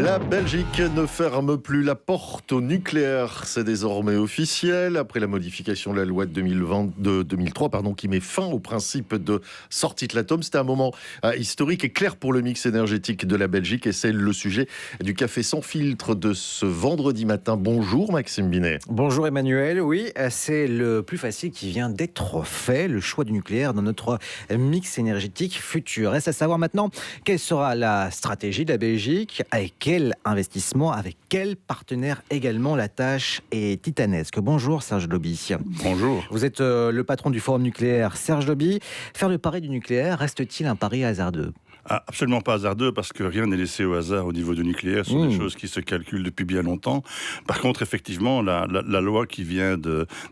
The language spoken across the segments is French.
La Belgique ne ferme plus la porte au nucléaire. C'est désormais officiel. Après la modification de la loi de 2003 qui met fin au principe de sortie de l'atome. C'était un moment historique et clair pour le mix énergétique de la Belgique. Et c'est le sujet du Café sans filtre de ce vendredi matin. Bonjour Maxime Binet. Bonjour Emmanuel. Oui, c'est le plus facile qui vient d'être fait. Le choix du nucléaire dans notre mix énergétique futur. Reste à savoir maintenant quelle sera la stratégie de la Belgique, avec quel investissement, avec quel partenaire également. La tâche est titanesque. Bonjour Serge Doby. Bonjour. Vous êtes le patron du Forum nucléaire. Serge Doby, faire le pari du nucléaire, reste-t-il un pari hasardeux ? Absolument pas hasardeux, parce que rien n'est laissé au hasard au niveau du nucléaire. Ce sont des choses qui se calculent depuis bien longtemps. Par contre, effectivement, la loi qui vient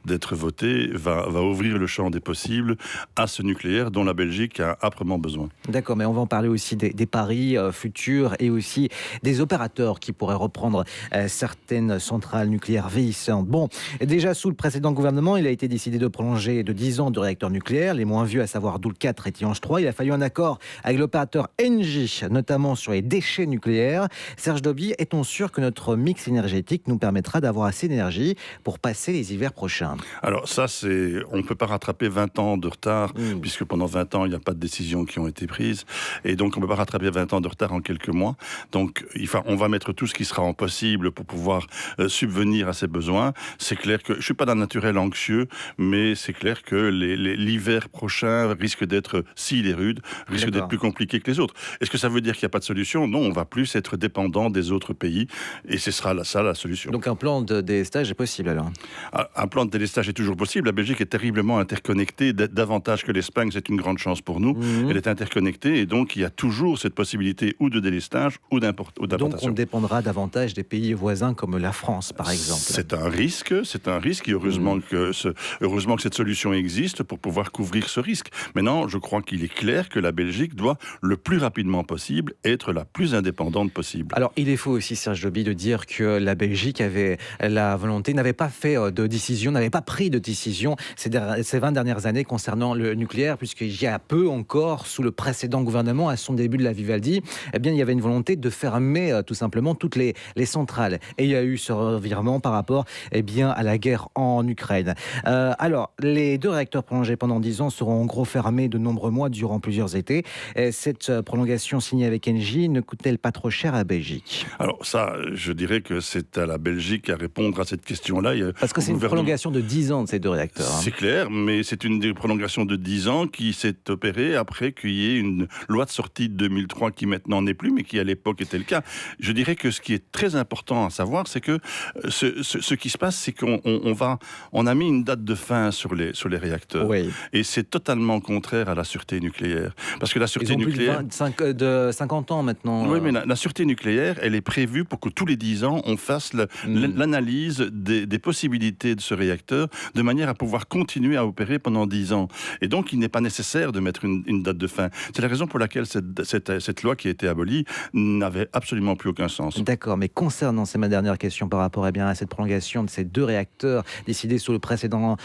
d'être votée va ouvrir le champ des possibles à ce nucléaire dont la Belgique a âprement besoin. D'accord, mais on va en parler aussi des paris futurs et aussi des opérateurs qui pourraient reprendre certaines centrales nucléaires vieillissantes. Bon, déjà sous le précédent gouvernement, il a été décidé de prolonger de 10 ans de réacteurs nucléaires, les moins vieux à savoir Doel 4 et Tihange 3. Il a fallu un accord avec l'opérateur Engie, notamment sur les déchets nucléaires. Serge Doby, est-on sûr que notre mix énergétique nous permettra d'avoir assez d'énergie pour passer les hivers prochains ? Alors ça, on ne peut pas rattraper 20 ans de retard, puisque pendant 20 ans, il n'y a pas de décisions qui ont été prises. Et donc, on ne peut pas rattraper 20 ans de retard en quelques mois. Donc, on va mettre tout ce qui sera possible pour pouvoir subvenir à ces besoins. C'est clair que, je ne suis pas d'un naturel anxieux, mais c'est clair que l'hiver prochain risque d'être, s'il est rude, risque d'être plus compliqué que les autres. Est-ce que ça veut dire qu'il n'y a pas de solution ? Non, on va plus être dépendant des autres pays, et ce sera ça la solution. Donc un plan de délestage est possible alors ? Un plan de délestage est toujours possible. La Belgique est terriblement interconnectée, davantage que l'Espagne, c'est une grande chance pour nous. Elle est interconnectée, et donc il y a toujours cette possibilité ou de délestage ou d'importation. Donc on dépendra davantage des pays voisins comme la France, par exemple. C'est un risque, et heureusement que cette solution existe pour pouvoir couvrir ce risque. Maintenant, je crois qu'il est clair que la Belgique doit le plus rapidement possible être la plus indépendante possible. Alors, il est faux aussi, Serge Doby, de dire que la Belgique avait la volonté, n'avait pas pris de décision ces 20 dernières années concernant le nucléaire, puisqu'il y a peu encore, sous le précédent gouvernement, à son début de la Vivaldi, il y avait une volonté de fermer tout simplement toutes les centrales. Et il y a eu ce revirement par rapport à la guerre en Ukraine. Alors, les 2 réacteurs prolongés pendant 10 ans seront en gros fermés de nombreux mois durant plusieurs étés. Cette prolongation signée avec Engie ne coûte-t-elle pas trop cher à la Belgique ? Alors ça, je dirais que c'est à la Belgique à répondre à cette question-là. Parce que c'est une prolongation de 10 ans de ces 2 réacteurs. C'est clair, mais c'est une prolongation de 10 ans qui s'est opérée après qu'il y ait une loi de sortie de 2003 qui maintenant n'est plus, mais qui à l'époque était le cas. Je dirais que ce qui est très important à savoir, c'est que ce qui se passe, c'est qu'on a mis une date de fin sur les réacteurs. Oui. Et c'est totalement contraire à la sûreté nucléaire. Parce que la sûreté nucléaire... de 50 ans maintenant. Oui, mais la sûreté nucléaire, elle est prévue pour que tous les 10 ans, on fasse l'analyse des possibilités de ce réacteur, de manière à pouvoir continuer à opérer pendant 10 ans. Et donc, il n'est pas nécessaire de mettre une date de fin. C'est la raison pour laquelle cette loi qui a été abolie n'avait absolument plus aucun sens. D'accord, mais concernant, c'est ma dernière question par rapport à cette prolongation de ces 2 réacteurs décidés sous le précédent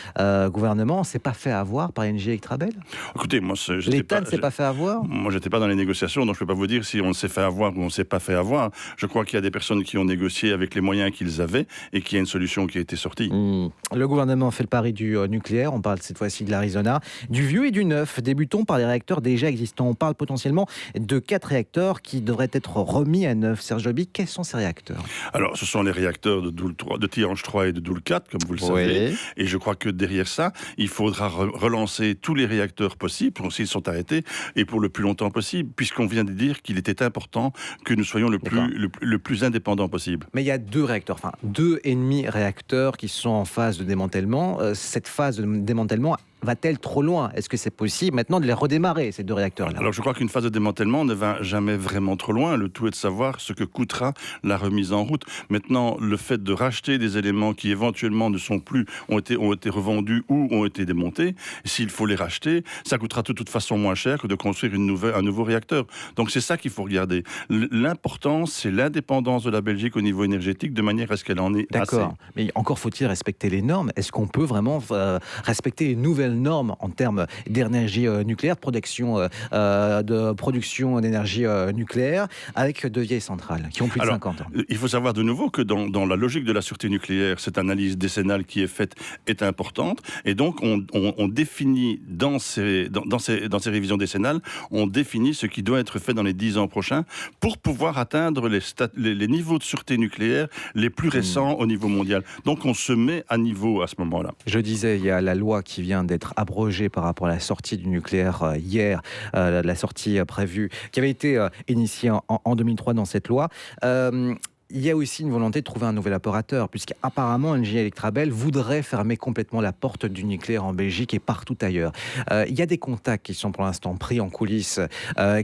gouvernement, c'est pas fait avoir par Engie Electrabel ? Écoutez, moi... L'État ne s'est pas fait avoir ? Moi, j'étais pas dans les négociations, donc je peux pas vous dire si on s'est fait avoir ou on s'est pas fait avoir. Je crois qu'il y a des personnes qui ont négocié avec les moyens qu'ils avaient et qu'il y a une solution qui a été sortie. Le gouvernement fait le pari du nucléaire, on parle cette fois-ci de l'Arizona, du vieux et du neuf. Débutons par les réacteurs déjà existants. On parle potentiellement de 4 réacteurs qui devraient être remis à neuf. Serge Doby, quels sont ces réacteurs ? Alors, ce sont les réacteurs de Tihange 3 et de Doel 4, comme vous le savez. Et je crois que derrière ça, il faudra relancer tous les réacteurs possibles, s'ils sont arrêtés, et pour le plus longtemps possible, puisqu'on vient de dire qu'il était important que nous soyons le plus indépendants possible. Mais il y a 2 réacteurs, 2,5 réacteurs qui sont en phase de démantèlement. Cette phase de démantèlement va-t-elle trop loin ? Est-ce que c'est possible maintenant de les redémarrer, ces 2 réacteurs-là ? Alors je crois qu'une phase de démantèlement ne va jamais vraiment trop loin. Le tout est de savoir ce que coûtera la remise en route. Maintenant, le fait de racheter des éléments qui éventuellement ne sont plus, ont été revendus ou ont été démontés, s'il faut les racheter, ça coûtera de toute façon moins cher que de construire un nouveau réacteur. Donc c'est ça qu'il faut regarder. L'important, c'est l'indépendance de la Belgique au niveau énergétique, de manière à ce qu'elle en ait assez. D'accord, mais encore faut-il respecter les normes. Est-ce qu'on peut vraiment respecter les nouvelles nouvelles normes en termes d'énergie nucléaire, de production d'énergie nucléaire, avec de vieilles centrales qui ont plus de 50 ans. Il faut savoir de nouveau que dans la logique de la sûreté nucléaire, cette analyse décennale qui est faite est importante, et donc on définit dans ces révisions décennales, on définit ce qui doit être fait dans les 10 ans prochains pour pouvoir atteindre les niveaux de sûreté nucléaire les plus récents au niveau mondial. Donc on se met à niveau à ce moment-là. Je disais, il y a la loi qui vient d'être abrogée par rapport à la sortie du nucléaire hier, la sortie prévue, qui avait été initiée en 2003 dans cette loi. Il y a aussi une volonté de trouver un nouvel opérateur, puisqu'apparemment Engie Electrabel voudrait fermer complètement la porte du nucléaire en Belgique et partout ailleurs. Il y a des contacts qui sont pour l'instant pris en coulisses.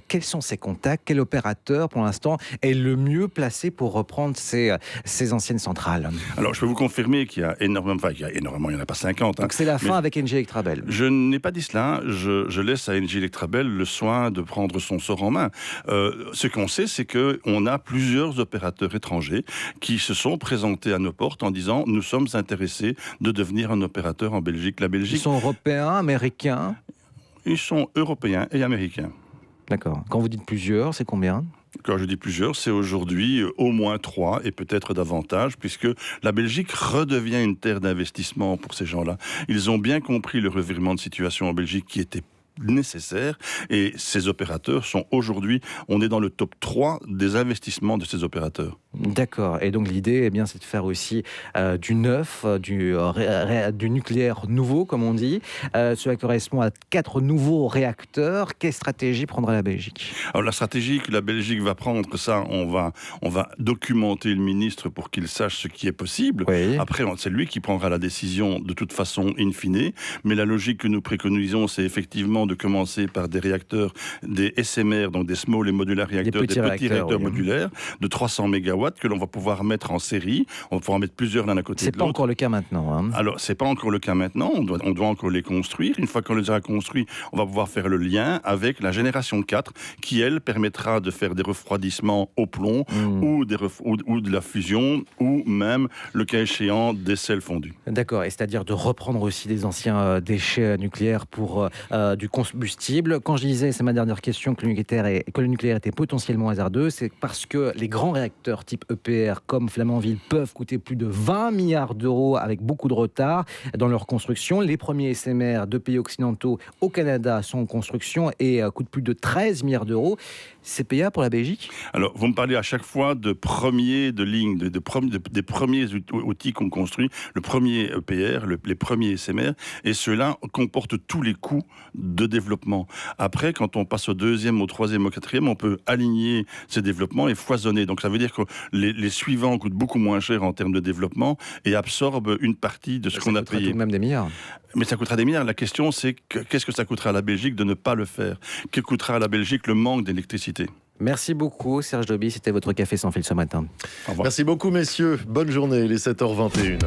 Quels sont ces contacts? Quel opérateur pour l'instant est le mieux placé pour reprendre ces anciennes centrales? Alors je peux vous confirmer qu'il y a énormément, il n'y en a pas 50. Donc c'est la fin avec Engie Electrabel. Je n'ai pas dit cela, je laisse à Engie Electrabel le soin de prendre son sort en main. Ce qu'on sait, c'est qu'on a plusieurs opérateurs étrangers qui se sont présentés à nos portes en disant « Nous sommes intéressés de devenir un opérateur en Belgique ». La Belgique. Ils sont européens, américains? Ils sont européens et américains. D'accord. Quand vous dites plusieurs, c'est combien? Quand je dis plusieurs, c'est aujourd'hui au moins 3 et peut-être davantage, puisque la Belgique redevient une terre d'investissement pour ces gens-là. Ils ont bien compris le revirement de situation en Belgique qui était nécessaire, et ces opérateurs sont aujourd'hui, on est dans le top 3 des investissements de ces opérateurs. D'accord, et donc l'idée, c'est de faire aussi du neuf, du nucléaire nouveau, comme on dit. Cela correspond à 4 nouveaux réacteurs. Quelle stratégie prendra la Belgique? Alors la stratégie que la Belgique va prendre, ça, on va documenter le ministre pour qu'il sache ce qui est possible. Oui. Après, c'est lui qui prendra la décision de toute façon in fine, mais la logique que nous préconisons, c'est effectivement de commencer par des réacteurs, des SMR, donc des Small et Modular Reactors, des petits réacteurs modulaires de 300 MW que l'on va pouvoir mettre en série. On va pouvoir mettre plusieurs l'un à côté de l'autre. C'est pas encore le cas maintenant. Hein. Alors, c'est pas encore le cas maintenant. On doit encore les construire. Une fois qu'on les aura construits, on va pouvoir faire le lien avec la génération 4 qui, elle, permettra de faire des refroidissements au plomb ou de la fusion ou même, le cas échéant, des sels fondus. D'accord, et c'est-à-dire de reprendre aussi des anciens déchets nucléaires pour du combustible. Quand je disais, c'est ma dernière question, que le nucléaire était potentiellement hasardeux, c'est parce que les grands réacteurs type EPR comme Flamanville peuvent coûter plus de 20 milliards d'euros avec beaucoup de retard dans leur construction. Les premiers SMR de pays occidentaux au Canada sont en construction et coûtent plus de 13 milliards d'euros. C'est payable pour la Belgique? Alors, vous me parlez à chaque fois des premiers outils qu'on construit, le premier EPR, les premiers SMR, et ceux-là comportent tous les coûts de développement. Après, quand on passe au deuxième, au troisième, au quatrième, on peut aligner ces développements et foisonner. Donc ça veut dire que les suivants coûtent beaucoup moins cher en termes de développement et absorbent une partie de ce qu'on a payé. Ça coûtera tout de même des milliards. Mais ça coûtera des milliards. La question, c'est qu'est-ce que ça coûtera à la Belgique de ne pas le faire? Que coûtera à la Belgique le manque d'électricité? Merci beaucoup, Serge Doby. C'était votre café sans fil ce matin. Merci beaucoup, messieurs. Bonne journée, il est 7h21.